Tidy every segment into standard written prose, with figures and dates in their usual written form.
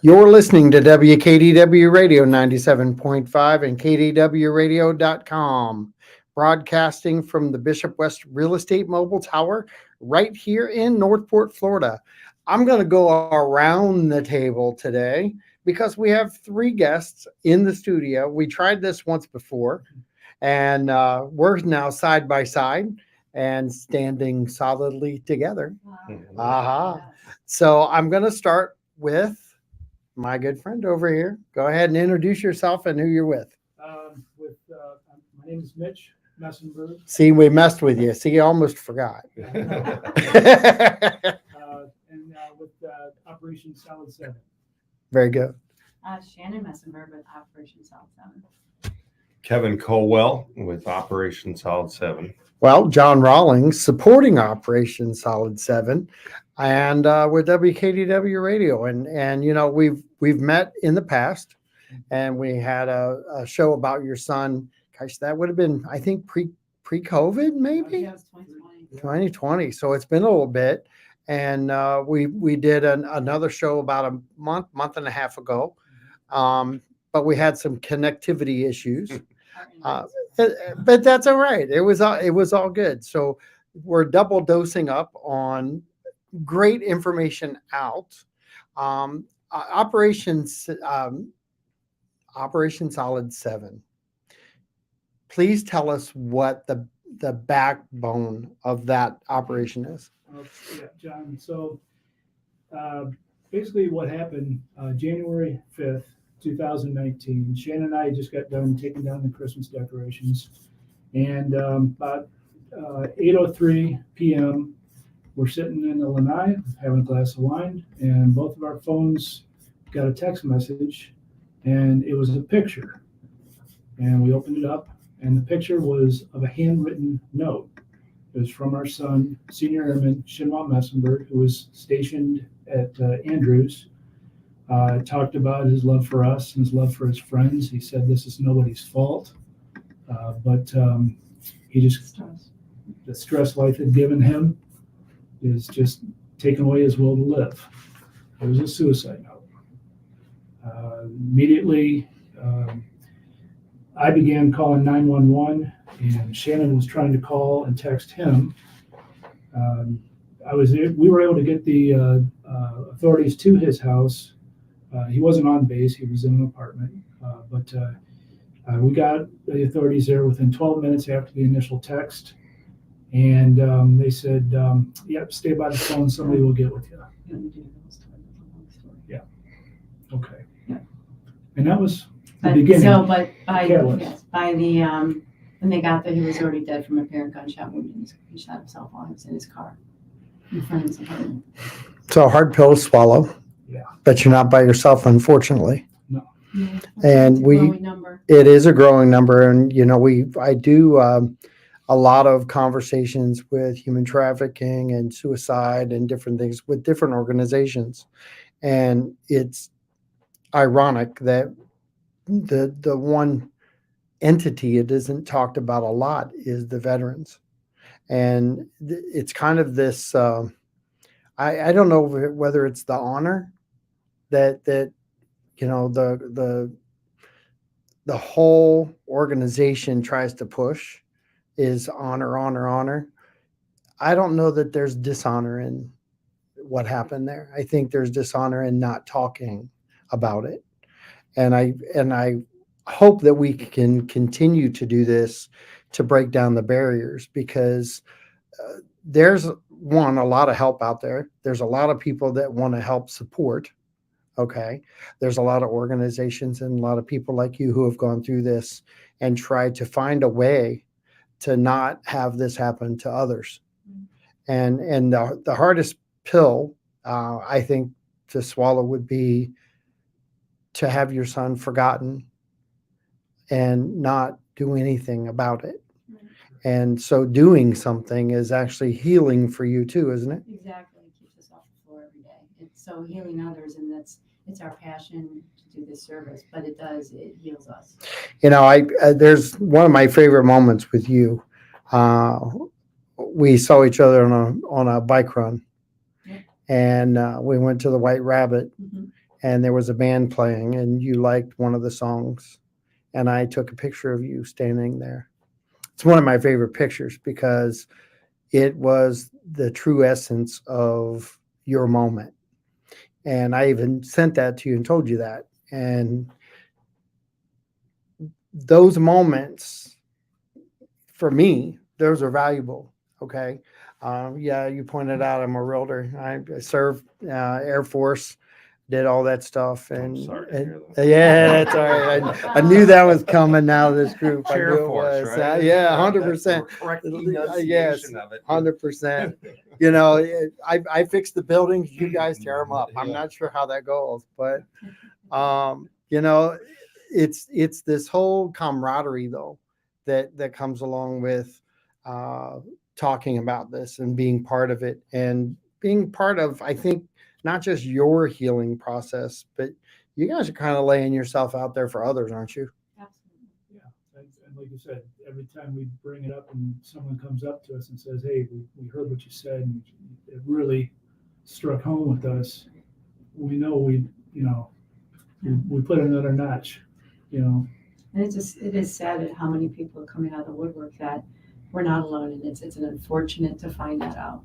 You're listening to WKDW Radio 97.5 and KDWRadio.com, broadcasting from the Bishop West Real Estate Mobile Tower right here in Northport, Florida. I'm going to go around the table today because we have three guests in the studio. We tried this once before, and we're now side by side and standing solidly together. Aha. So I'm going to start with my good friend over here. Go ahead and introduce yourself and who you're with. My name is Mitch Mesenburg. See, we messed with you. See, you almost forgot. And with Operation Solid 7. Very good. Shannon Mesenburg with Operation Solid 7. Kevin Colwell with Operation Solid 7. Well, John Rawlings supporting Operation Solid 7 and with WKDW Radio. And you know, we've met in the past and we had a show about your son. Gosh, that would have been, I think, pre-COVID, maybe? Yeah, it was 2020. 2020. So it's been a little bit. And we did another show about a month and a half ago. But we had some connectivity issues. But that's all right. It was all good. So we're double dosing up on great information out. Operation Solid 7. Please tell us what the backbone of that operation is. Yeah, John. So basically what happened January 5th, 2019, Shannon and I just got done taking down the Christmas decorations. And about 8:03 p.m., we're sitting in the lanai having a glass of wine, and both of our phones got a text message, and it was a picture. And we opened it up, and the picture was of a handwritten note. It was from our son, Senior Airman XinHua Mesenburg, who was stationed at Andrews. Talked about his love for us and his love for his friends. He said this is nobody's fault, but he just, the stress life had given him is just taking away his will to live. It was a suicide note. Immediately, I began calling 911, and Shannon was trying to call and text him. We were able to get the authorities to his house. He wasn't on base, he was in an apartment, but we got the authorities there within 12 minutes after the initial text, and they said, yep, stay by the phone, somebody will get with you. Yeah, okay. Yeah. And that was the beginning. So, but by the, when they got there, he was already dead from apparent gunshot wound. He shot himself while he was in his car in front of his apartment. So a hard pill to swallow. Yeah. But you're not by yourself, unfortunately. No. Yeah, And it is a growing number. And, you know, I do a lot of conversations with human trafficking and suicide and different things with different organizations. And it's ironic that the one entity it isn't talked about a lot is the veterans. And it's kind of this, I don't know whether it's the honor that you know the whole organization tries to push is honor. I don't know that there's dishonor in what happened there. I think there's dishonor in not talking about it. And I hope that we can continue to do this to break down the barriers, because there's a lot of help out there. There's a lot of people that want to help support. Okay. There's a lot of organizations and a lot of people like you who have gone through this and tried to find a way to not have this happen to others. And the hardest pill, I think, to swallow would be to have your son forgotten and not do anything about it. And so doing something is actually healing for you too, isn't it? Exactly. It keeps us off the floor every day. It's so healing others, and it's our passion to do this service, but it heals us. You know, there's one of my favorite moments with you. We saw each other on a bike run, Yeah. and we went to the White Rabbit, and there was a band playing, and you liked one of the songs, and I took a picture of you standing there. It's one of my favorite pictures because it was the true essence of your moment. And I even sent that to you and told you that. And those moments, for me, those are valuable. Okay. Yeah, you pointed out I'm a realtor. I served Air Force, did all that stuff. And, sorry to hear yeah, that's all right. I knew that was coming out of this group. I knew Air it Force, was. right? Yeah, That's 100%. the correct Yes, enunciation of it. 100%. You know, I fix the buildings, you guys tear them up. I'm Yeah. not sure how that goes, but you know, it's this whole camaraderie though that comes along with talking about this and being part of it, and being part of, I think, not just your healing process, but you guys are kind of laying yourself out there for others, aren't you? Absolutely. Yeah, and like you said, every time we bring it up and someone comes up to us and says, "Hey, we heard what you said, and it really struck home with us," we know we put another notch, you know. And it is sad at how many people are coming out of the woodwork that we're not alone, and it's an unfortunate to find that out.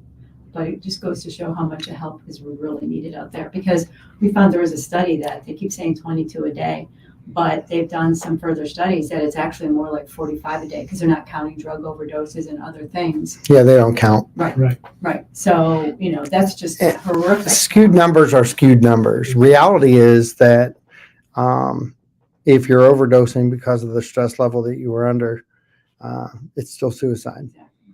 But it just goes to show how much help is really needed out there, because we found there was a study that they keep saying 22 a day, but they've done some further studies that it's actually more like 45 a day, because they're not counting drug overdoses and other things. Yeah, they don't count. Right. So, that's just horrific. Skewed numbers are skewed numbers. Reality is that if you're overdosing because of the stress level that you were under, it's still suicide.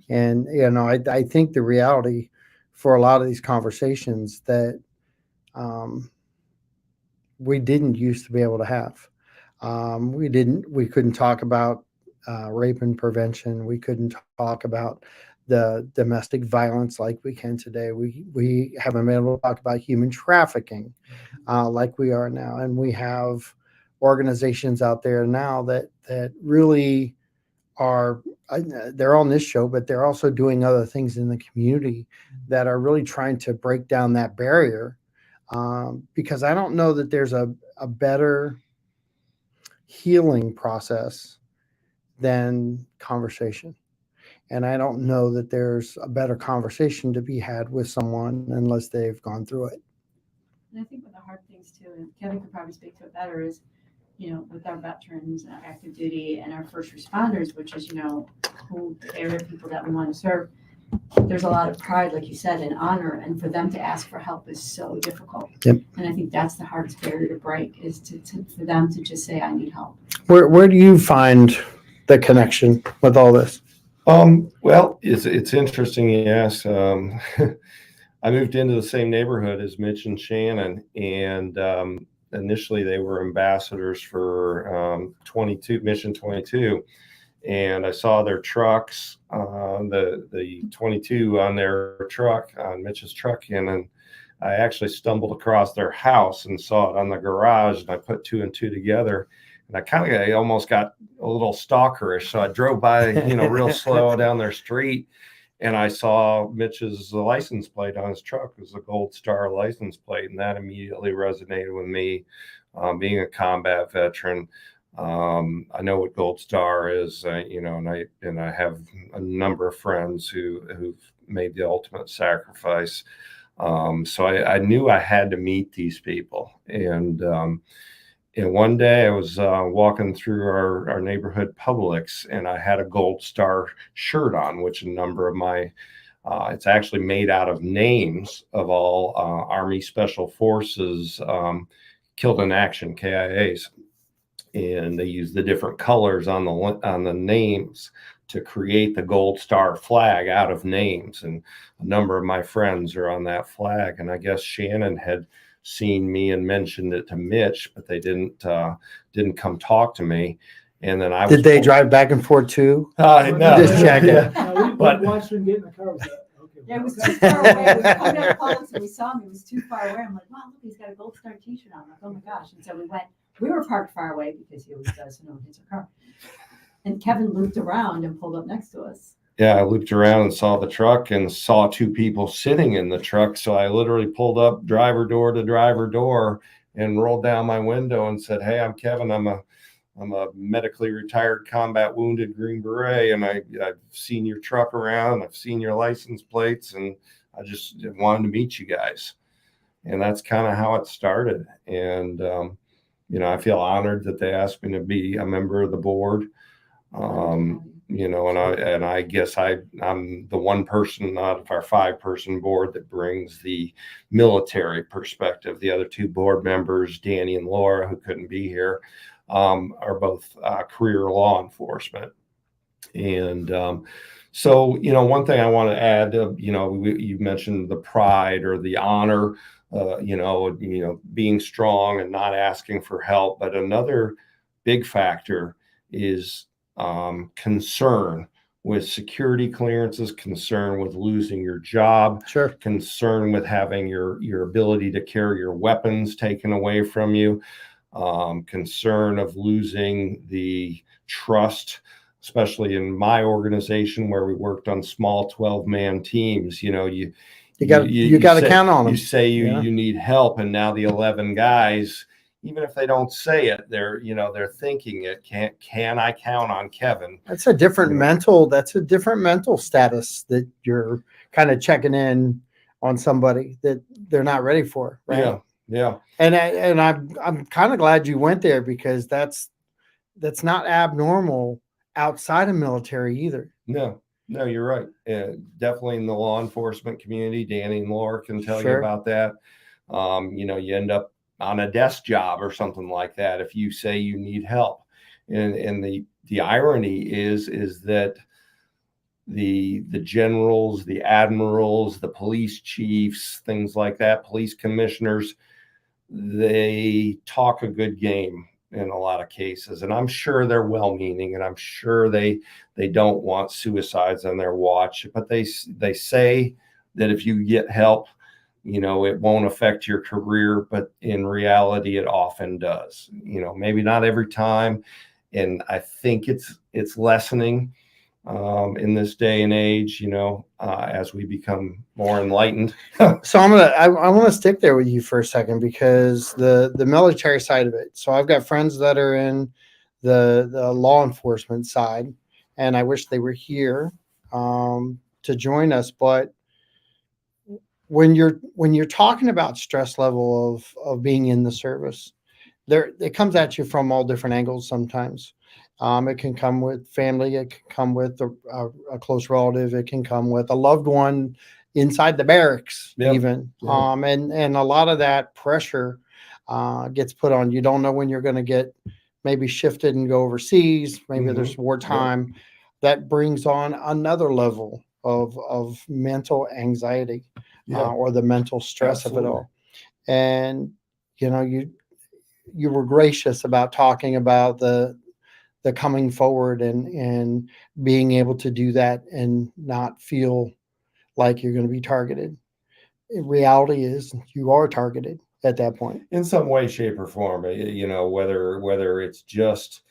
Exactly. And, I think the reality for a lot of these conversations that we didn't used to be able to have. We couldn't talk about rape and prevention. We couldn't talk about the domestic violence like we can today. We haven't been able to talk about human trafficking like we are now. And we have organizations out there now that really are, they're on this show, but they're also doing other things in the community that are really trying to break down that barrier. Because I don't know that there's a better healing process than conversation. And I don't know that there's a better conversation to be had with someone unless they've gone through it. And I think one of the hard things too, and Kevin could probably speak to it better, is, with our veterans, our active duty, and our first responders, which is, who the area of people that we want to serve, there's a lot of pride, like you said, and honor, and for them to ask for help is so difficult. Yep. And I think that's the hardest barrier to break, is for them to just say, I need help. Where do you find the connection with all this? Well, it's interesting you ask. I moved into the same neighborhood as Mitch and Shannon, and initially they were ambassadors for Mission 22, and I saw their trucks, the 22 on their truck, on Mitch's truck, and I actually stumbled across their house and saw it on the garage, and I put two and two together. And I almost got a little stalkerish. So I drove by, real slow down their street, and I saw Mitch's license plate on his truck. It was a Gold Star license plate, and that immediately resonated with me. Being a combat veteran, I know what Gold Star is, and I have a number of friends who've made the ultimate sacrifice. So I knew I had to meet these people, and one day I was walking through our neighborhood Publix, and I had a Gold Star shirt on, which a number of my, it's actually made out of names of all Army Special Forces killed in action, KIAs. And they use the different colors on the names to create the Gold Star flag out of names. And a number of my friends are on that flag. And I guess Shannon had seen me and mentioned it to Mitch, but they didn't come talk to me. And then I was Did they drive back and forth too? No, Just checking. No, we But- watched him get in the car. Okay, Yeah, it was okay. too far away. We pulled up Publix and we saw him. It was too far away. I'm like, wow, look, he's got a Gold Star t-shirt on. I'm like, oh my gosh. And so we were parked far away because he always does, no one hits our car. And Kevin looped around and pulled up next to us. Yeah, I looped around and saw the truck and saw two people sitting in the truck. So I literally pulled up driver door to driver door and rolled down my window and said, "Hey, I'm Kevin. I'm a medically retired combat wounded Green Beret, and I've seen your truck around. I've seen your license plates, and I just wanted to meet you guys." And that's kind of how it started. And I feel honored that they asked me to be a member of the board. And I guess I'm the one person out of our 5-person board that brings the military perspective. The other 2 board members, Danny and Laura, who couldn't be here, are both career law enforcement. And so, one thing I want to add, you mentioned the pride or the honor, being strong and not asking for help. But another big factor is concern with security clearances, concern with losing your job, Sure. concern with having your ability to carry your weapons taken away from you, concern of losing the trust, especially in my organization where we worked on small 12-man teams. You got to count on them. You say you need help, and now the 11 guys, even if they don't say it, they're thinking it. Can I count on Kevin? That's a different mental status that you're kind of checking in on somebody that they're not ready for, right? Yeah. And I'm kind of glad you went there, because that's not abnormal outside of military either. No, you're right. Definitely in the law enforcement community, Danny and Laura can tell you about that. You end up on a desk job or something like that if you say you need help. And the irony is that the generals, the admirals, the police chiefs, things like that, police commissioners, they talk a good game in a lot of cases, and I'm sure they're well-meaning, and I'm sure they don't want suicides on their watch, but they say that if you get help, it won't affect your career, but in reality, it often does. Maybe not every time, and I think it's lessening in this day and age, as we become more enlightened. So I want to stick there with you for a second, because the military side of it. So I've got friends that are in the law enforcement side, and I wish they were here to join us. But when you're talking about stress level of being in the service, it comes at you from all different angles sometimes. It can come with family. It can come with a close relative. It can come with a loved one inside the barracks, even. Yeah. And a lot of that pressure gets put on. You don't know when you're going to get maybe shifted and go overseas. Maybe there's wartime. Yeah. That brings on another level of mental anxiety or the mental stress of it all. And, you were gracious about talking about the coming forward and being able to do that and not feel like you're going to be targeted. Reality is you are targeted at that point. In some way, shape, or form, whether it's just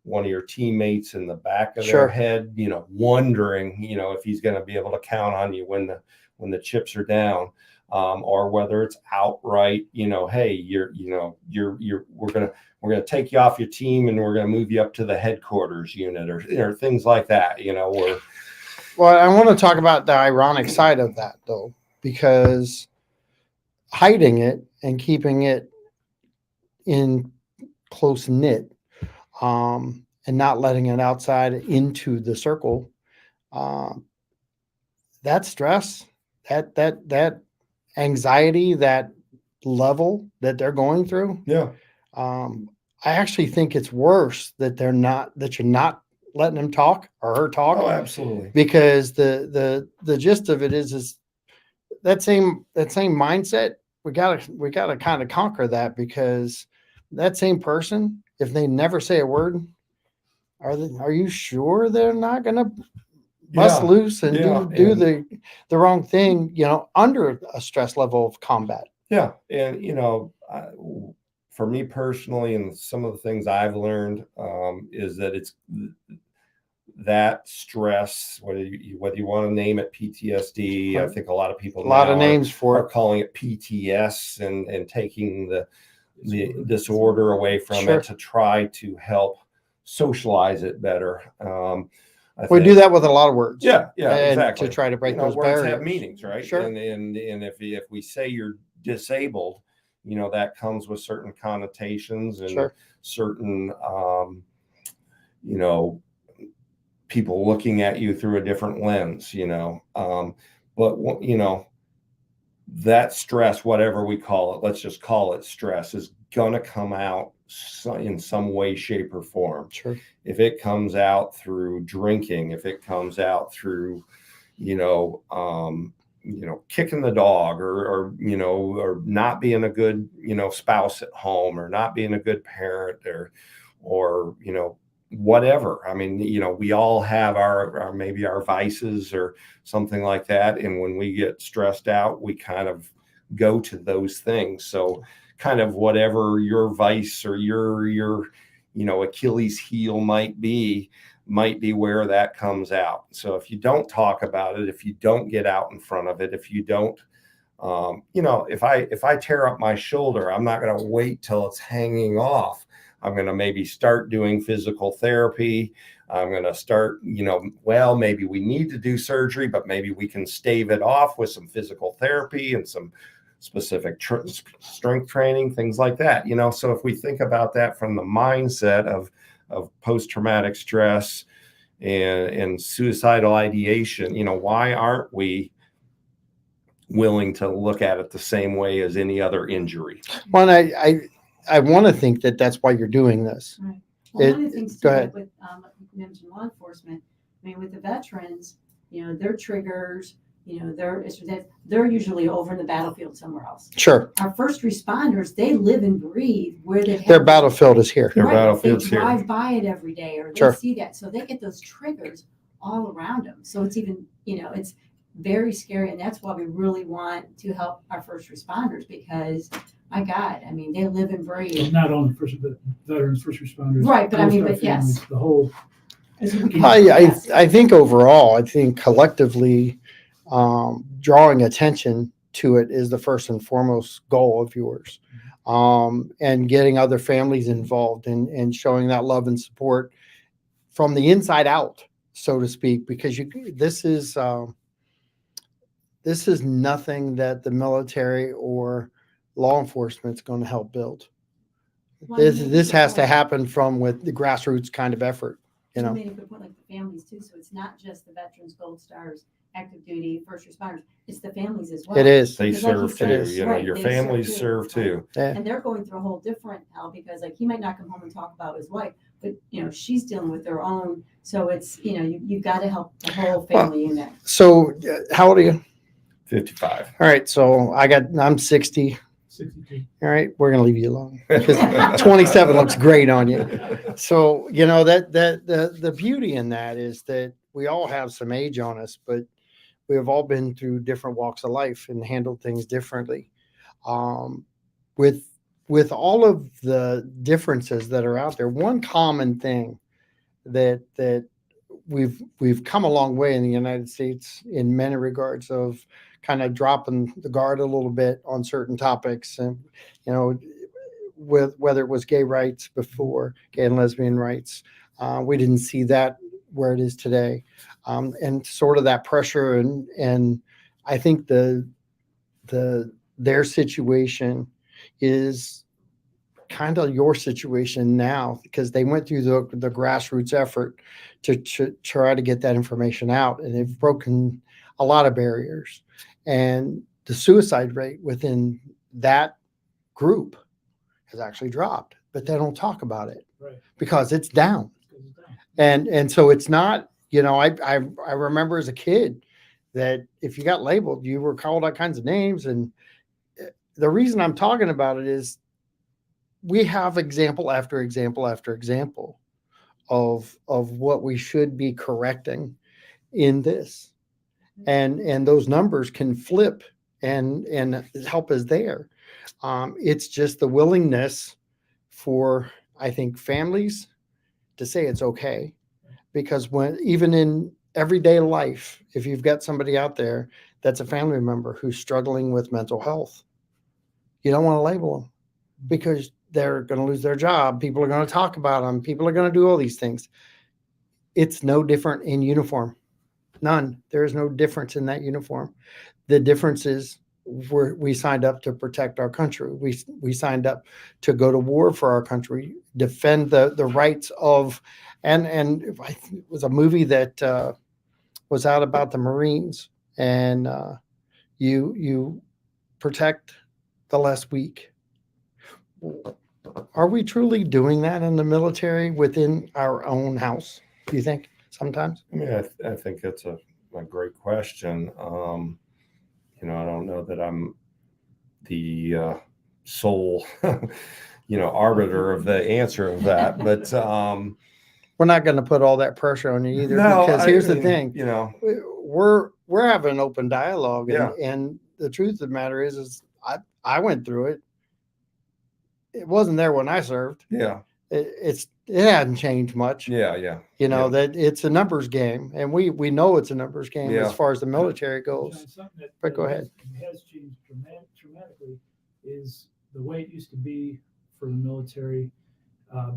one of your teammates in the back of their head, wondering, if he's going to be able to count on you when the chips are down, or whether it's outright, hey, we're going to take you off your team and we're going to move you up to the headquarters unit or things like that, Well, I want to talk about the ironic side of that, though, because hiding it and keeping it in close knit and not letting it outside into the circle, that stress, that anxiety, that level that they're going through. Yeah. I actually think it's worse that you're not letting them talk or her talk. Oh, absolutely. Because the gist of it is that same mindset. We gotta kind of conquer that, because that same person, if they never say a word, are you sure they're not gonna bust loose and do the wrong thing, under a stress level of combat? Yeah. And, for me personally, and some of the things I've learned is that it's that stress, whether you want to name it PTSD, I think a lot of people names for are calling it PTS and taking the disorder away from Sure. it to try to help socialize it better. We do that with a lot of words. Yeah, and exactly. to try to break those words barriers. have meanings, right? Sure. And if we say you're disabled, that comes with certain connotations and Sure. certain people looking at you through a different lens, but that stress, whatever we call it, let's just call it stress, is gonna come out in some way, shape, or form. Sure. If it comes out through drinking, if it comes out through, kicking the dog, or not being a good, spouse at home, or not being a good parent, or whatever. I mean, we all have our maybe our vices or something like that. And when we get stressed out, we kind of go to those things. So kind of whatever your vice or your Achilles heel might be where that comes out. So if you don't talk about it, if you don't get out in front of it, if you don't, if I tear up my shoulder, I'm not going to wait till it's hanging off. I'm going to maybe start doing physical therapy. I'm going to start, maybe we need to do surgery, but maybe we can stave it off with some physical therapy and some specific strength training, things like that. So if we think about that from the mindset of post-traumatic stress and suicidal ideation, why aren't we willing to look at it the same way as any other injury? Well, I want to think that that's why you're doing this. Right. Well, one of the things too, go ahead. with like you mentioned law enforcement, I mean, with the veterans, their triggers, they're usually over in the battlefield somewhere else. Sure. Our first responders, they live and breathe where they have Their battlefield is here. Their right, battlefield's they here. drive by it every day, or they Sure. see that, so they get those triggers all around them. So it's even, it's very scary, and that's why we really want to help our first responders, because my God, I mean, they live and breathe. Not only veterans, first responders. Right, but I mean, most of but our families, yes. The whole. I think overall, I think collectively, drawing attention to it is the first and foremost goal of yours, and getting other families involved and showing that love and support from the inside out, so to speak, because this is nothing that the military or law enforcement is going to help build. Well, you made a This good has to point. happen from with the grassroots kind of effort. You made a good point, like the families too. So it's not just the veterans, Gold Stars, active duty, first responders. It's the families as well. It is. They Because like serve you said, too. right, Your they families serve serve too. Yeah. And they're going through a whole different hell, because like he might not come home and talk about his wife, but she's dealing with their own. So it's you've got to help the whole family unit. So how old are you? 55. All right. So I'm 60. 62. All right. We're going to leave you alone because 27 looks great on you. So, the beauty in that is that we all have some age on us, but we have all been through different walks of life and handled things differently. With all of the differences that are out there, one common thing that we've come a long way in the United States in many regards of kind of dropping the guard a little bit on certain topics, and with whether it was gay rights before, gay and lesbian rights, we didn't see that where it is today, and sort of that pressure, and I think their situation is kind of your situation now, because they went through the grassroots effort to try to get that information out, and they've broken a lot of barriers, and the suicide rate within that group has actually dropped, but they don't talk about it, Right. because it's down. And so it's not, I remember as a kid that if you got labeled, you were called all kinds of names. And the reason I'm talking about it is we have example after example after example of what we should be correcting in this. And those numbers can flip, and help is there. It's just the willingness for, I think, families to say it's okay, because even in everyday life, if you've got somebody out there that's a family member who's struggling with mental health, you don't want to label them. because they're going to lose their job. People are going to talk about them. People are going to do all these things. It's no different in uniform. None. There is no difference in that uniform. The difference is we signed up to protect our country. We signed up to go to war for our country, defend the rights of, and it was a movie that was out about the Marines, and you protect the less weak. Are we truly doing that in the military within our own house? Do you think sometimes? I mean, I think that's a great question. I don't know that I'm the sole, arbiter of the answer of that, but we're not going to put all that pressure on you either. No, because here's the thing, we're having an open dialogue, and the truth of the matter is I went through it. It wasn't there when I served. Yeah. It hadn't changed much. Yeah. That it's a numbers game, and we know it's a numbers game as far as the military goes. John, something But go ahead. Has changed dramatically is the way it used to be for the military.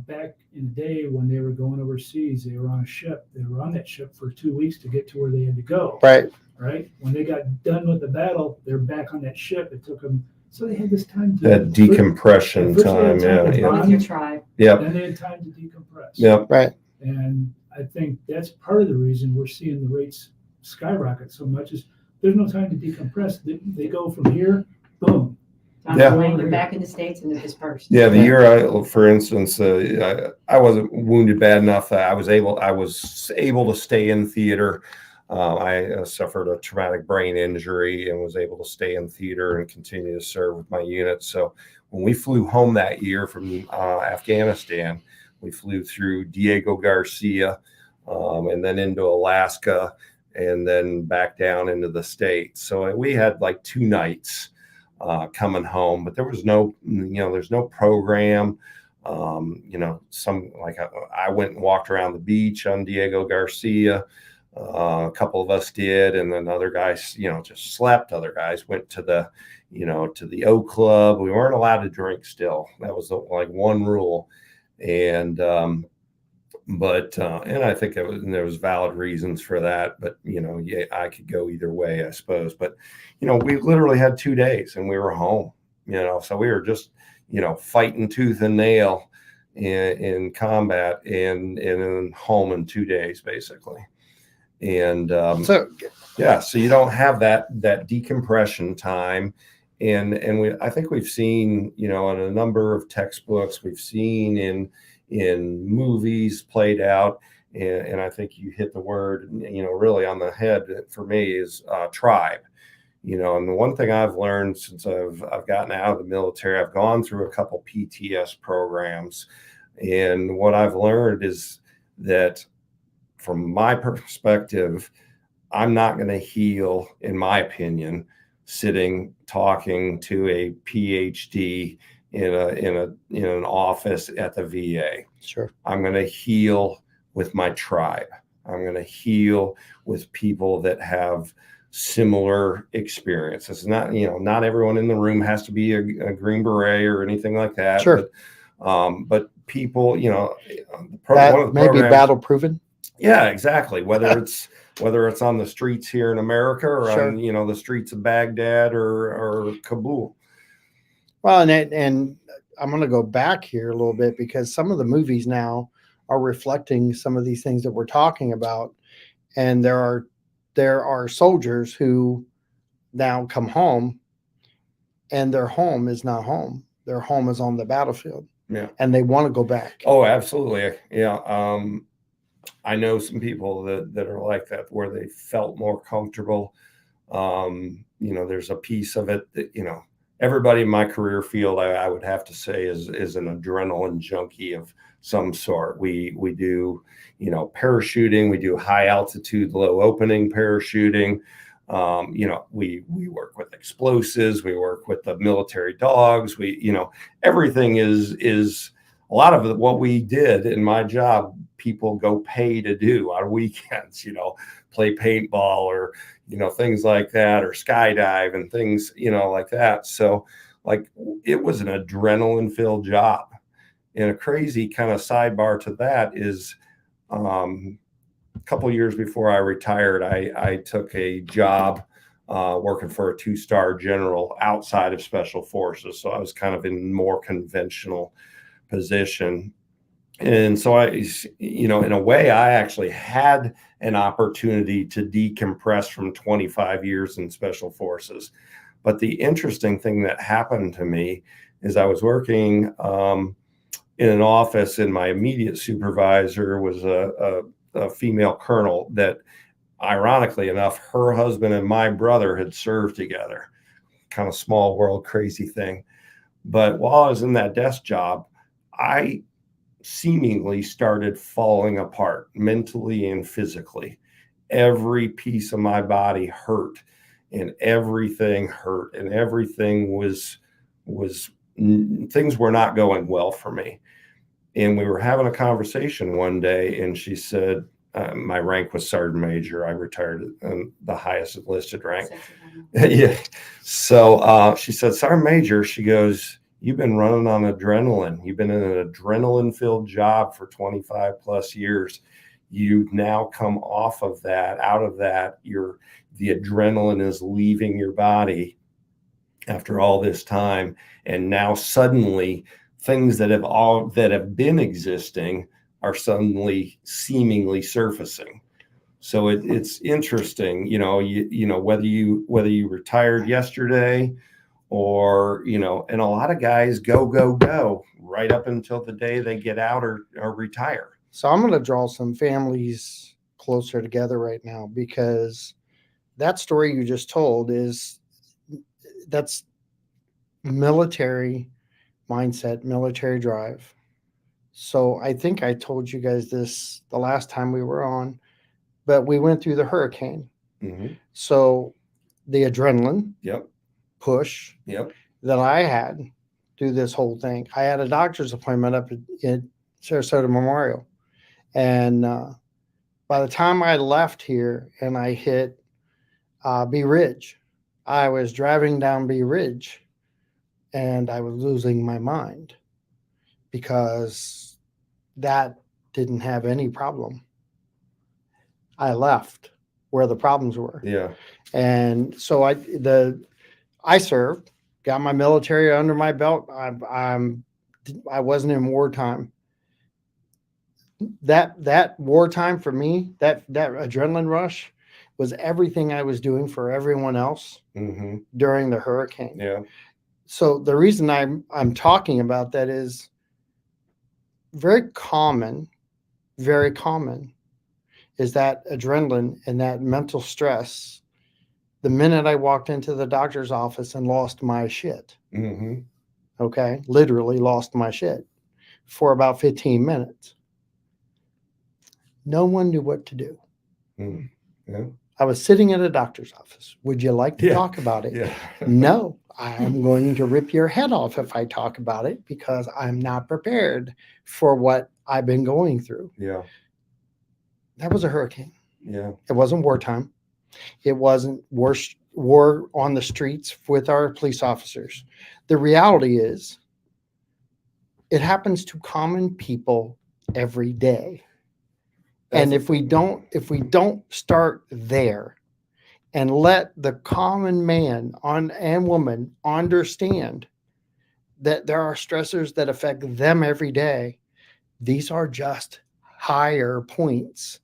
Back in the day when they were going overseas, they were on a ship. They were on that ship for 2 weeks to get to where they had to go. Right. When they got done with the battle, they're back on that ship. It took them, so they had this time to that decompression time. With your tribe. Yeah. Then they had time to decompress. Yep. Right. And I think that's part of the reason we're seeing the rates skyrocket so much is there's no time to decompress. They go from here, boom. They're back in the States and they're dispersed. Yeah, the year for instance, I wasn't wounded bad enough that I was able to stay in theater. I suffered a traumatic brain injury and was able to stay in theater and continue to serve with my unit. So when we flew home that year from Afghanistan, we flew through Diego Garcia and then into Alaska and then back down into the States. So we had like 2 nights coming home, but there was there's no program. I went and walked around the beach on Diego Garcia. A couple of us did, and then other guys, just slept. Other guys went to the O Club. We weren't allowed to drink still. That was like one rule. And and I think there was valid reasons for that, but I could go either way, I suppose. But we literally had 2 days and we were home, so we were just fighting tooth and nail in combat and then home in 2 days basically. And so you don't have that decompression time. And I think we've seen, in a number of textbooks, we've seen in movies played out, and I think you hit the word, really on the head for me is tribe. And the one thing I've learned since I've gotten out of the military, I've gone through a couple PTS programs, and what I've learned is that from my perspective, I'm not going to heal, in my opinion, sitting talking to a PhD in an office at the VA. Sure. I'm going to heal with my tribe. I'm going to heal with people that have similar experiences. Not everyone in the room has to be a Green Beret or anything like that. Sure. But people, that may be battle proven. Yeah, exactly. Whether it's on the streets here in America or on the streets of Baghdad or Kabul. Well, and I'm going to go back here a little bit because some of the movies now are reflecting some of these things that we're talking about, and there are soldiers who now come home, and their home is not home. Their home is on the battlefield. Yeah, and they want to go back. Oh, absolutely. Yeah. I know some people that are like that, where they felt more comfortable. There's a piece of it that, everybody in my career field, I would have to say is an adrenaline junkie of some sort. We do, parachuting, we do high altitude, low opening parachuting. We work with explosives, we work with the military dogs. Everything is a lot of what we did in my job, people go pay to do on weekends, play paintball or, things like that, or skydive and things, like that. So like it was an adrenaline filled job. And a crazy kind of sidebar to that is, a couple years before I retired, I took a job working for a 2-star general outside of special forces. So I was kind of in more conventional position. And so in a way, I actually had an opportunity to decompress from 25 years in special forces. But the interesting thing that happened to me is I was working in an office, and my immediate supervisor was a female colonel that, ironically enough, her husband and my brother had served together. Kind of small world, crazy thing. But while I was in that desk job, I seemingly started falling apart mentally and physically. Every piece of my body hurt, and everything hurt, and everything was things were not going well for me. And we were having a conversation one day, and she said, my rank was sergeant major. I retired the highest enlisted rank. Yeah. So she said, Sergeant Major, she goes, you've been running on adrenaline. You've been in an adrenaline filled job for 25 plus years. You've now come off of that, out of that. The adrenaline is leaving your body after all this time. And now suddenly things that have been existing are suddenly seemingly surfacing. So it's interesting, whether you retired yesterday or, and a lot of guys go right up until the day they get out or retire. So I'm going to draw some families closer together right now, because that story you just told that's military mindset, military drive. So I think I told you guys this the last time we were on, but we went through the hurricane. Mm-hmm. So the adrenaline Yep. push Yep. that I had through this whole thing, I had a doctor's appointment up at Sarasota Memorial. And by the time I left here and I hit Bee Ridge, I was driving down Bee Ridge and I was losing my mind, because that didn't have any problem. I left where the problems were. Yeah. And so I served, got my military under my belt. I wasn't in wartime. That wartime for me, that adrenaline rush was everything I was doing for everyone else Mm-hmm. during the hurricane. Yeah. So the reason I'm talking about that is very common is that adrenaline and that mental stress. The minute I walked into the doctor's office and lost my shit, Mm-hmm. okay, literally lost my shit for about 15 minutes. No one knew what to do. Mm. Yeah. I was sitting in a doctor's office. Would you like to Yeah. talk about it? Yeah. No, I'm going to rip your head off if I talk about it, because I'm not prepared for what I've been going through. Yeah. That was a hurricane. Yeah. It wasn't wartime. It wasn't war on the streets with our police officers. The reality is, it happens to common people every day. And if we don't start there and let the common man and woman understand that there are stressors that affect them every day, these are just higher points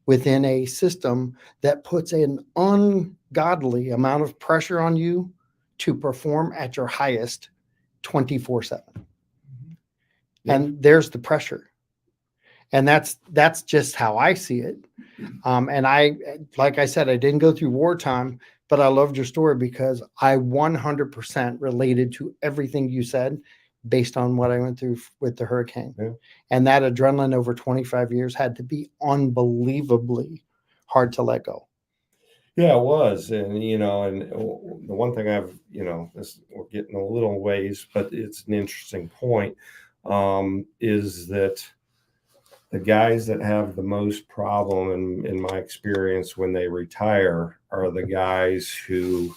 within a system that puts an ungodly amount of pressure on you to perform at your highest 24/7. Yeah. And there's the pressure. And that's just how I see it. And like I said, I didn't go through wartime, but I loved your story because I 100% related to everything you said based on what I went through with the hurricane. Yeah. And that adrenaline over 25 years had to be unbelievably hard to let go. Yeah, it was. And, and the one thing we're getting a little ways, but it's an interesting point, is that the guys that have the most problem, in my experience, when they retire, are the guys who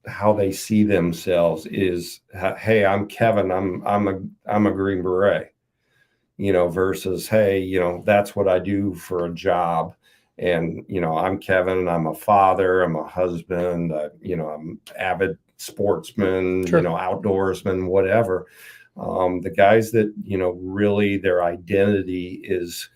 how they see themselves is, hey, I'm Kevin, I'm a Green Beret, versus, hey, that's what I do for a job. And, I'm Kevin, I'm a father, I'm a husband, I'm avid sportsman, Sure. outdoorsman, whatever. The guys that, really their identity is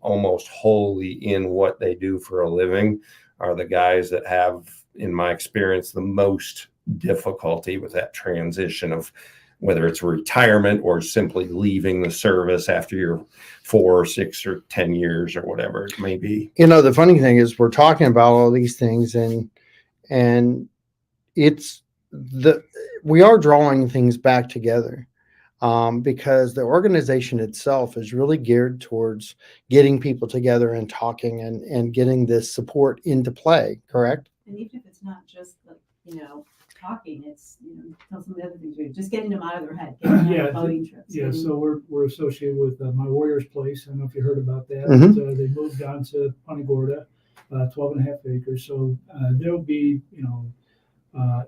almost wholly in what they do for a living are the guys that have, in my experience, the most difficulty with that transition of whether it's retirement or simply leaving the service after your 4 or 6 or 10 years or whatever it may be. The funny thing is we're talking about all these things and we are drawing things back together. Because the organization itself is really geared towards getting people together and talking and getting this support into play, correct? And even if it's not just like, talking, it's, tell some of the other things we do, just getting them out of their head, getting them on boating trips. Yeah, so we're associated with My Warrior's Place. I don't know if you heard about that. Mhm. They moved down to Punta Gorda, 12 and a half acres. So there'll be,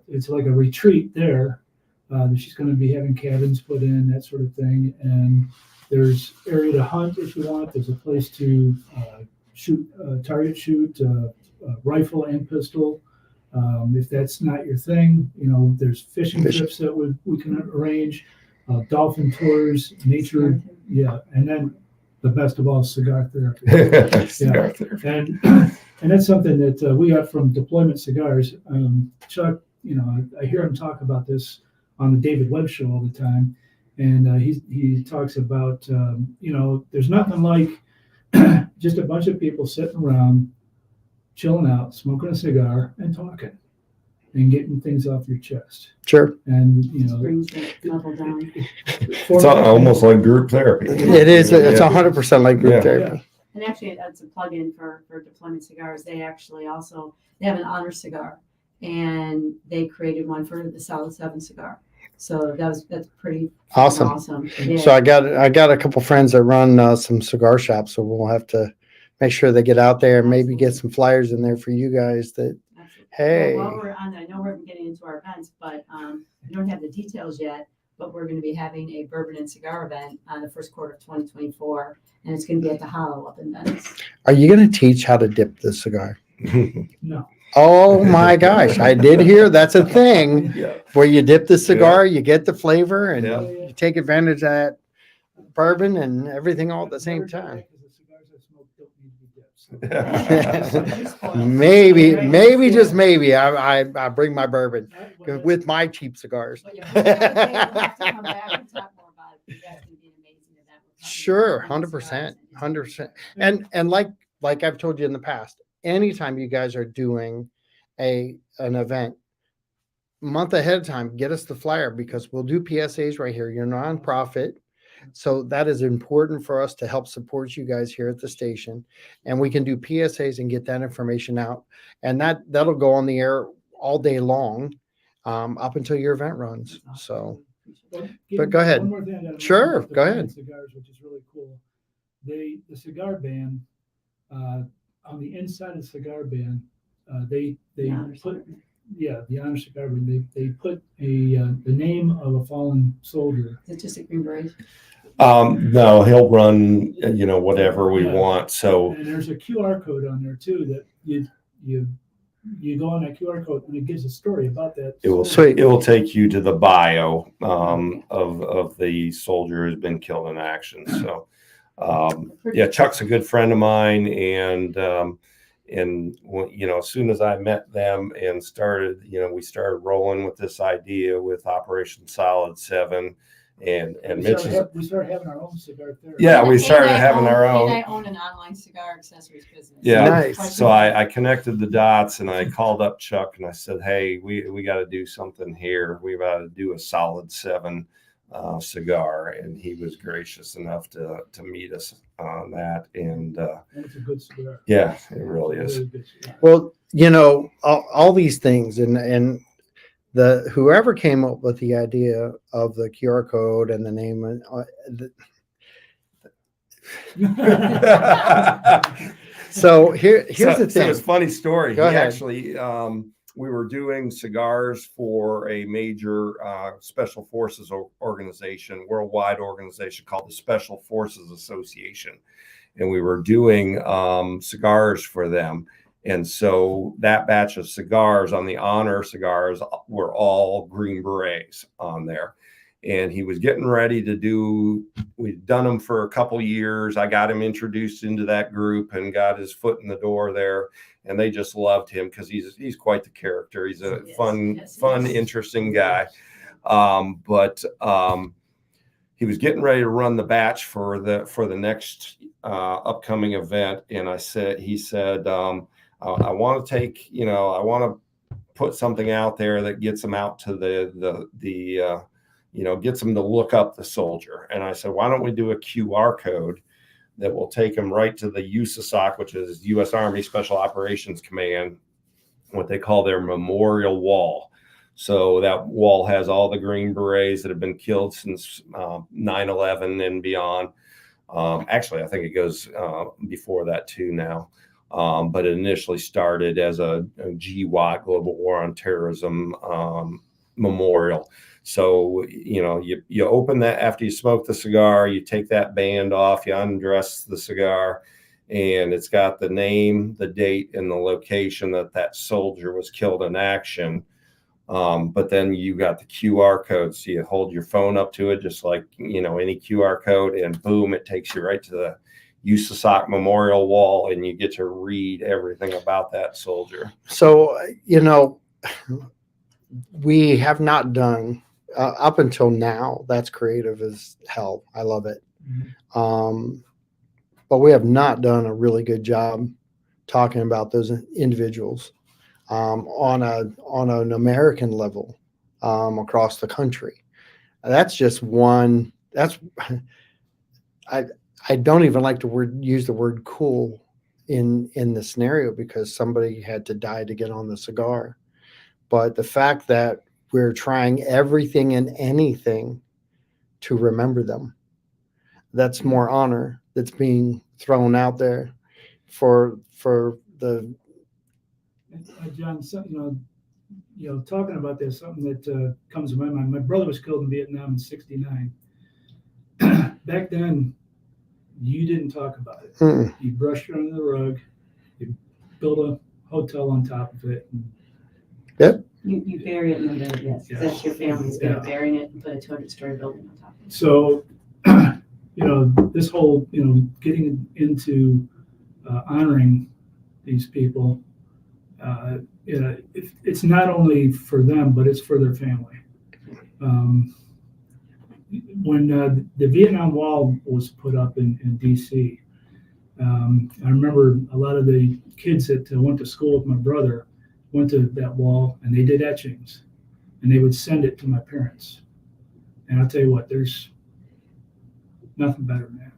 it's like a retreat there. She's going to be having cabins put in, that sort of thing. And there's area to hunt if you want. There's a place to shoot, target shoot, rifle and pistol. If that's not your thing, there's fishing trips that we can arrange, dolphin tours, nature. Yeah. And then the best of all, cigar therapy. Cigar therapy. And that's something that we got from Deployment Cigars. Chuck, I hear him talk about this on the David Webb show all the time. And he talks about, there's nothing like just a bunch of people sitting around, chilling out, smoking a cigar and talking and getting things off your chest. Sure. And, Just brings the level down. It's almost like group therapy. It is. It's 100% like group therapy. And actually, that's a plug-in for Deployment Cigars. They actually they have an honor cigar, and they created one for the Solid 7 cigar. So that's pretty awesome. Yeah. So I got a couple friends that run some cigar shops, so we'll have to make sure they get out there and maybe get some flyers in there for you guys that, hey. Well, while we're on that, I know we're getting into our events, but we don't have the details yet, but we're going to be having a bourbon and cigar event on the first quarter of 2024, and it's going to be at the Hollow up in Venice. Are you going to teach how to dip the cigar? No. Oh my gosh, I did hear that's a thing where you dip the cigar, you get the flavor, and you take advantage of that bourbon and everything all at the same time. Maybe just maybe I bring my bourbon with my cheap cigars. Sure, 100%, 100%. And like I've told you in the past, anytime you guys are doing an event, month ahead of time, get us the flyer because we'll do PSAs right here. You're a nonprofit. So that is important for us to help support you guys here at the station. And we can do PSAs and get that information out. And that'll go on the air all day long up until your event runs. So, but go ahead. Sure, go ahead. Cigars, which is really cool. The cigar band, on the inside of the cigar band, they put the honor cigar band. They put the name of a fallen soldier. Is it just a Green Beret? No, he'll run whatever we want. So and there's a QR code on there too that you go on that QR code and it gives a story about that. It will take you to the bio of the soldier who's been killed in action. So Chuck's a good friend of mine, and as soon as I met them and started, we started rolling with this idea with Operation Solid 7. And we started having our own cigar therapy. Yeah, we started having our own. And I own an online cigar accessories business. Yeah, nice. So I connected the dots and I called up Chuck and I said, hey, we got to do something here. We got to do a Solid 7 cigar, and he was gracious enough to meet us on that. And it's a good cigar. Yeah, it really is. Well, all these things and whoever came up with the idea of the QR code and the name so here's the thing. It's a funny story. Go ahead. Actually, we were doing cigars for a major special forces organization, worldwide organization called the Special Forces Association. And we were doing cigars for them. And so that batch of cigars on the honor cigars were all Green Berets on there. And he was getting ready to do, we'd done them for a couple years. I got him introduced into that group and got his foot in the door there. And they just loved him because he's quite the character. He's a fun, interesting guy. But he was getting ready to run the batch for the next upcoming event. And he said, I want to take, I want to put something out there that gets them out to the gets them to look up the soldier. And I said, why don't we do a QR code that will take them right to the USASOC, which is U.S. Army Special Operations Command, what they call their memorial wall. So that wall has all the Green Berets that have been killed since 9/11 and beyond. Actually, I think it goes before that too now. But it initially started as a GWAT, Global War on Terrorism memorial. So, you open that after you smoke the cigar, you take that band off, you undress the cigar, and it's got the name, the date, and the location that soldier was killed in action. But then you got the QR code. So you hold your phone up to it, just like, any QR code, and boom, it takes you right to the USASOC memorial wall, and you get to read everything about that soldier. So, we have not done up until now. That's creative as hell. I love it. Mhm. But we have not done a really good job talking about those individuals on an American level across the country. That's just one. That's I don't even like to use the word cool in the scenario because somebody had to die to get on the cigar. But the fact that we're trying everything and anything to remember them, that's more honor that's being thrown out there for the. John, talking about this, something that comes to my mind. My brother was killed in Vietnam in '69. Back then, you didn't talk about it. Mm. You brushed it under the rug. You built a hotel on top of it. Yep. You bury it in the middle, yes. Yeah. That's your family's going to Yeah. bury it and put a 200-story building on top of it. So, this whole, getting into honoring these people, it's not only for them, but it's for their family. When the Vietnam Wall was put up in D.C., I remember a lot of the kids that went to school with my brother went to that wall and they did etchings and they would send it to my parents. And I'll tell you what, there's nothing better than that.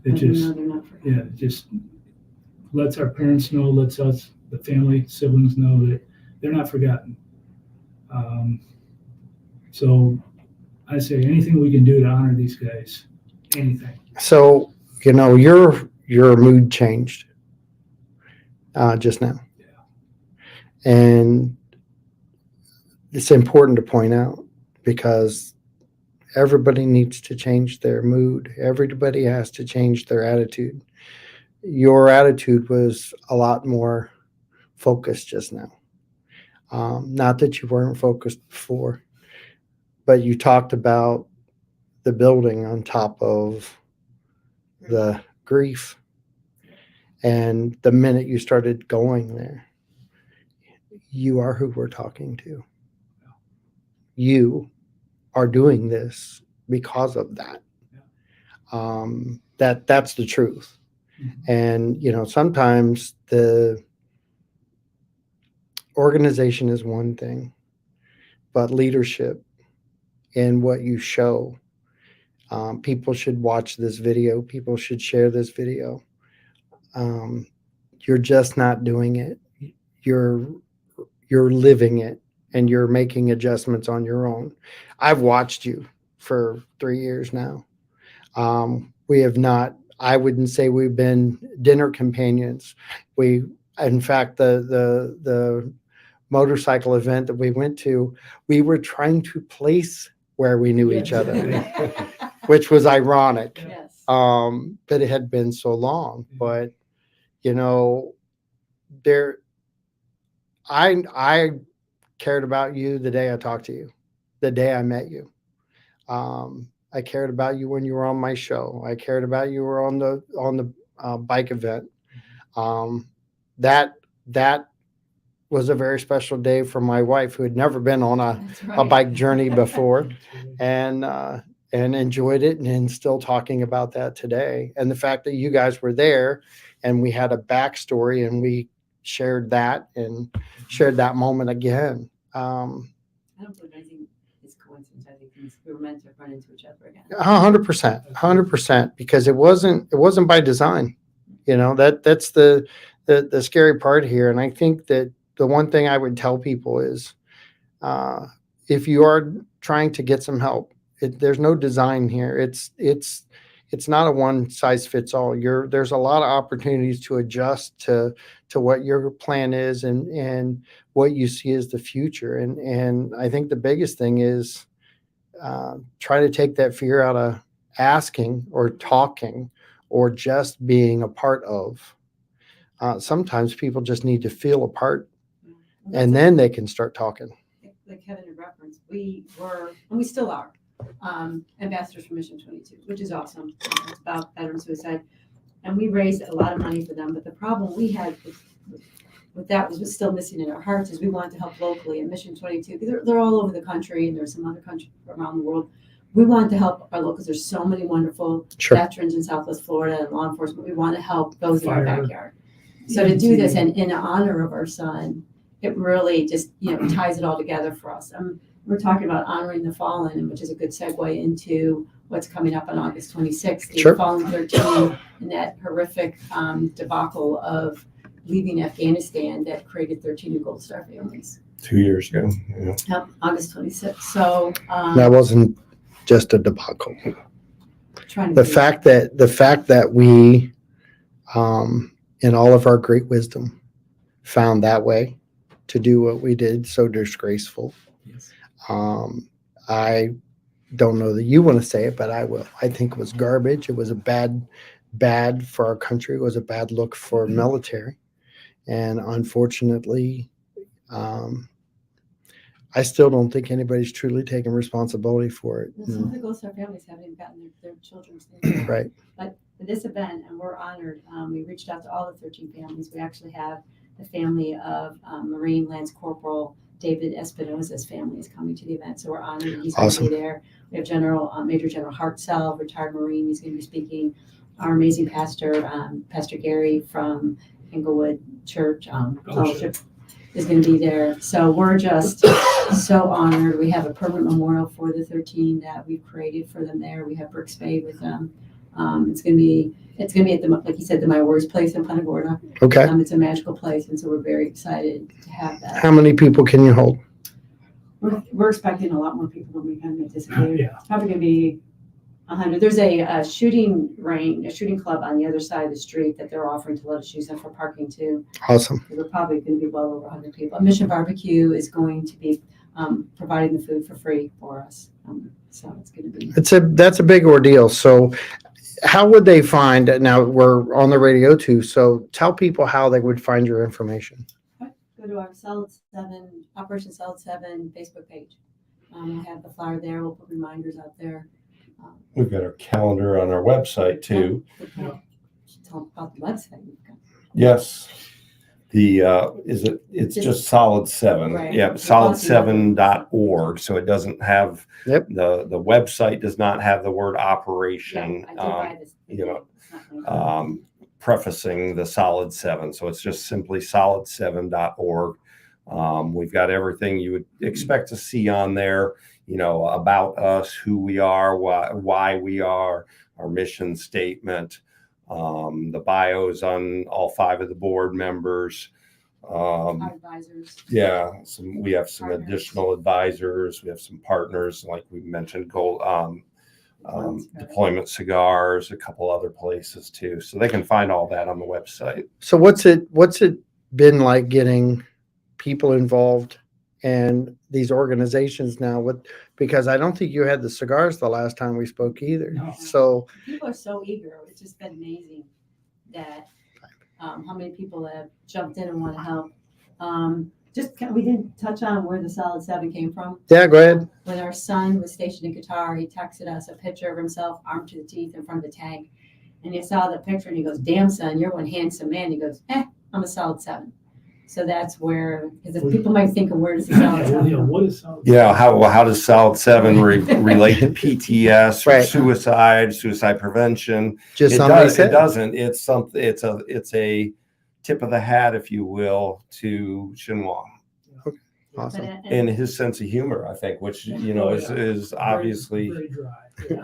It just lets our parents know, lets us, the family, siblings know that they're not forgotten. So I say anything we can do to honor these guys, anything. So, your mood changed just now. Yeah. And it's important to point out because everybody needs to change their mood. Everybody has to change their attitude. Your attitude was a lot more focused just now. Not that you weren't focused before, but you talked about the building on top of the grief. And the minute you started going there, you are who we're talking to. You are doing this because of that. That's the truth. Mm-hmm. And, sometimes the organization is one thing, but leadership and what you show, people should watch this video. People should share this video. You're just not doing it. You're living it, and you're making adjustments on your own. I've watched you for 3 years now. We have not, I wouldn't say we've been dinner companions. In fact, the motorcycle event that we went to, we were trying to place where we knew each other, which was ironic. Yes. But it had been so long. But you know, I cared about you the day I talked to you, the day I met you. I cared about you when you were on my show. I cared about you were on the bike event. That was a very special day for my wife, who had never been on That's a right. bike journey before, and enjoyed it, and still talking about that today. And the fact that you guys were there, and we had a backstory, and we shared that moment again. I don't believe anything is coincidence. I think we were meant to run into each other again. 100%, because it wasn't by design. You know, that's the scary part here. And I think that the one thing I would tell people is, if you are trying to get some help, there's no design here. It's not a one size fits all. There's a lot of opportunities to adjust to what your plan is and what you see as the future. And I think the biggest thing is, try to take that fear out of asking or talking or just being a part of. Sometimes people just need to feel a part, and then they can start talking. Like Kevin had referenced, we were, and we still are, ambassadors for Mission 22, which is awesome. It's about veteran suicide. And we raised a lot of money for them. But the problem we had with that was still missing in our hearts, is we wanted to help locally. And Mission 22, they're all over the country, and there's some other countries around the world. We wanted to help our locals. There's so many wonderful veterans in Southwest Florida and law enforcement. We want to help those in our backyard. So to do this, and in honor of our son, it really just, ties it all together for us. We're talking about honoring the fallen, which is a good segue into what's coming up on August 26th, the Fallen 13, and that horrific debacle of leaving Afghanistan that created 13 new Gold Star families. 2 years ago. Yeah. Yep, August 26th. So that wasn't just a debacle. The fact that we, in all of our great wisdom, found that way to do what we did, so disgraceful. Yes. I don't know that you want to say it, but I will. I think it was garbage. It was a bad for our country. It was a bad look for military. And unfortunately, I still don't think anybody's truly taken responsibility for it. Some of the Gold Star families haven't even gotten their children's names. Right. But for this event, and we're honored, we reached out to all the 13 families. We actually have the family of Marine Lance Corporal David Espinosa's family is coming to the event, so we're honored that he's going to be there. We have Major General Hartzell, retired Marine. He's going to be speaking. Our amazing pastor, Pastor Gary from Englewood Church Fellowship, is going to be there. So we're just so honored. We have a permanent memorial for the 13 that we've created for them there. We have Brooks Bay with them. It's going to be at the, like you said, the My Words place in Punta Gorda. Okay. It's a magical place, and so we're very excited to have that. How many people can you hold? We're expecting a lot more people than we kind of anticipated. Yeah. Probably going to be 100. There's a shooting range, a shooting club on the other side of the street that they're offering to let us use them for parking too. Awesome. We're probably going to be well over 100 people. Mission Barbecue is going to be providing the food for free for us. So it's going to be. That's a big ordeal. So how would they find, now we're on the radio too, so tell people how they would find your information. Go to our Operation Solid 7 Facebook page. We'll have the flyer there. We'll put reminders out there. We've got our calendar on our website too. Tell about the website we've got. Yes. It's just Solid 7. Right. Yeah, solid7.org. So it doesn't have the website does not have the word operation. Yeah, I did buy this. Prefacing the Solid 7. So it's just simply solid7.org. We've got everything you would expect to see on there, about us, who we are, why we are, our mission statement, the bios on all 5 of the board members. Our advisors. Yeah, we have some additional advisors. We have some partners, like we mentioned, Deployment Cigars, a couple other places too. So they can find all that on the website. So what's it been like getting people involved and these organizations now because I don't think you had the cigars the last time we spoke either. No. So People are so eager. It's just been amazing that how many people have jumped in and want to help. We didn't touch on where the Solid 7 came from. yeah, go ahead. When our son was stationed in Qatar, he texted us a picture of himself armed to the teeth in front of the tank. And he saw the picture and he goes, "Damn, son, you're one handsome man." He goes, "I'm a Solid 7." So that's where, because people might think of where does the Solid 7 come? What is Solid? Yeah, how does Solid 7 relate to PTS, or Right. suicide prevention? Just It somebody does. said. It doesn't. It's something. It's a tip of the hat, if you will, to XinHua Awesome. and his sense of humor, I think, which is obviously very dry.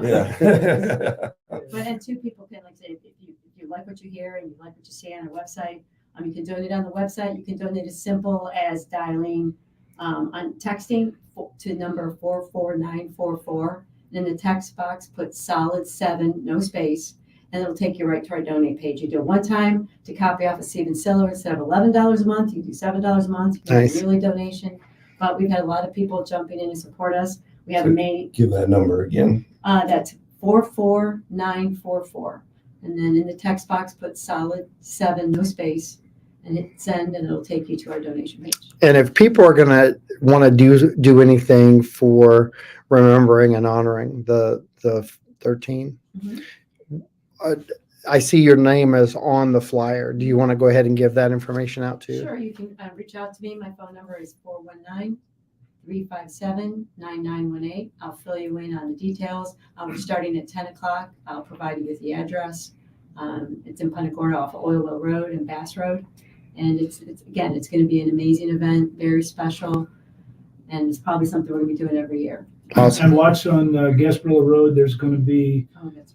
yeah. And two people can, like, say, if you like what you hear and you like what you see on our website, you can donate on the website. You can donate as simple as dialing on texting to number 44944. And in the text box, put Solid 7, no space, and it'll take you right to our donate page. You do it one time to copy off a Stephen Siller. Instead of $11 a month, you do $7 a month. You can Nice. do a yearly donation. But we've had a lot of people jumping in to support us. We have Give that number again. that's 44944. And then in the text box, put Solid 7, no space, and hit send, and it'll take you to our donation page. And if people are going to want to do anything for remembering and honoring the 13, I see your name is on the flyer. Do you want to go ahead and give that information out too? Sure, you can reach out to me. My phone number is 419-357-9918. I'll fill you in on the details. We're starting at 10 o'clock. I'll provide you with the address. It's in Punta Gorda off of Oil Well Road and Bass Road. And it's going to be an amazing event, very special. And it's probably something we're going to be doing every year. Awesome. And watch on Gasparilla Road, there's going to be That's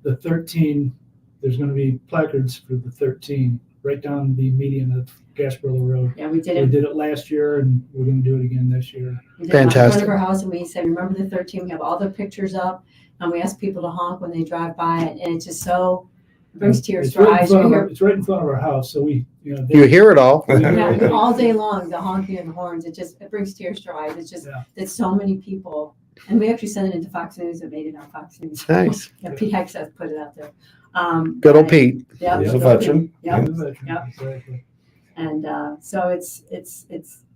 the 13, there's going to be placards for the 13 right down the median of Gasparilla Road. Yeah, we did We it. did it last year, and we're going to do it again this year. We did it on Fantastic. front of our house, and we said, "Remember the 13." We have all the pictures up, and we ask people to honk when they drive by it, and it's just so it brings tears to our eyes. It's right in front of our house, so we, You hear it all. Yeah, all day long, the honking and the horns. It brings tears to our eyes. It's just that so many people, and we actually sent it into Fox News and made it on Fox News. Nice. Yeah, Pete Hexeth put it out there. Good old Pete. Yeah, He's a veteran. Yeah. Exactly. And so it's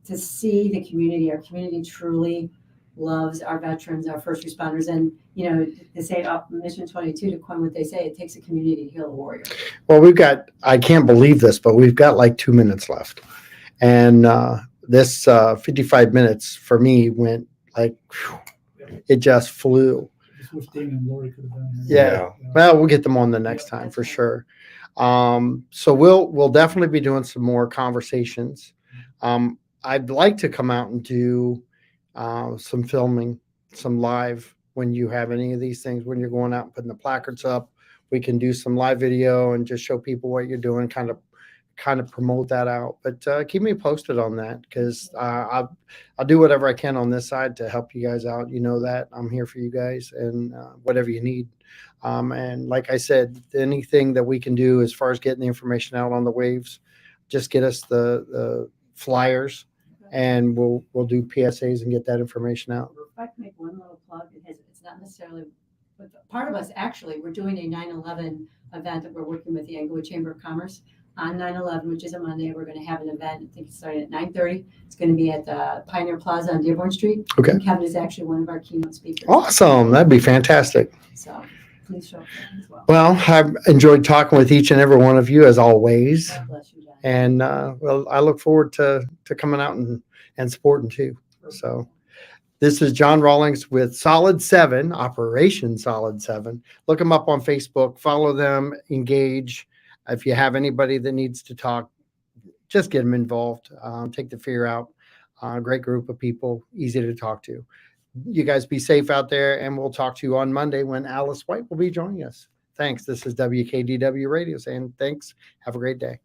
to see the community. Our community truly loves our veterans, our first responders, and they say Mission 22, to coin what they say, it takes a community to heal a warrior. Well, I can't believe this, but we've got like 2 minutes left. And this 55 minutes for me went like, whew, it just flew. Just wish Damon and Lori could have done it. Yeah. Well, we'll get them on the next time for sure. So we'll definitely be doing some more conversations. I'd like to come out and do some filming, some live when you have any of these things, when you're going out and putting the placards up. We can do some live video and just show people what you're doing, kind of promote that out. But keep me posted on that, because I'll do whatever I can on this side to help you guys out. You know that I'm here for you guys, and whatever you need. And like I said, anything that we can do as far as getting the information out on the waves, just get us the flyers, and we'll do PSAs and get that information out. If I can make one little plug, it's not necessarily, but part of us actually, we're doing a 9/11 event that we're working with the Englewood Chamber of Commerce on 9/11, which is a Monday. We're going to have an event. I think it's starting at 9:30. It's going to be at the Pioneer Plaza on Dearborn Street. Okay. And Kevin is actually one of our keynote speakers. Awesome. That'd be fantastic. So please show up as well. Well, I've enjoyed talking with each and every one of you as always. God bless you, John. And well, I look forward to coming out and supporting too. So this is John Rawlings with Solid 7, Operation Solid 7. Look them up on Facebook, follow them, engage. If you have anybody that needs to talk, just get them involved. Take the fear out. Great group of people, easy to talk to. You guys be safe out there, and we'll talk to you on Monday when Alice White will be joining us. Thanks. This is WKDW Radio saying thanks. Have a great day.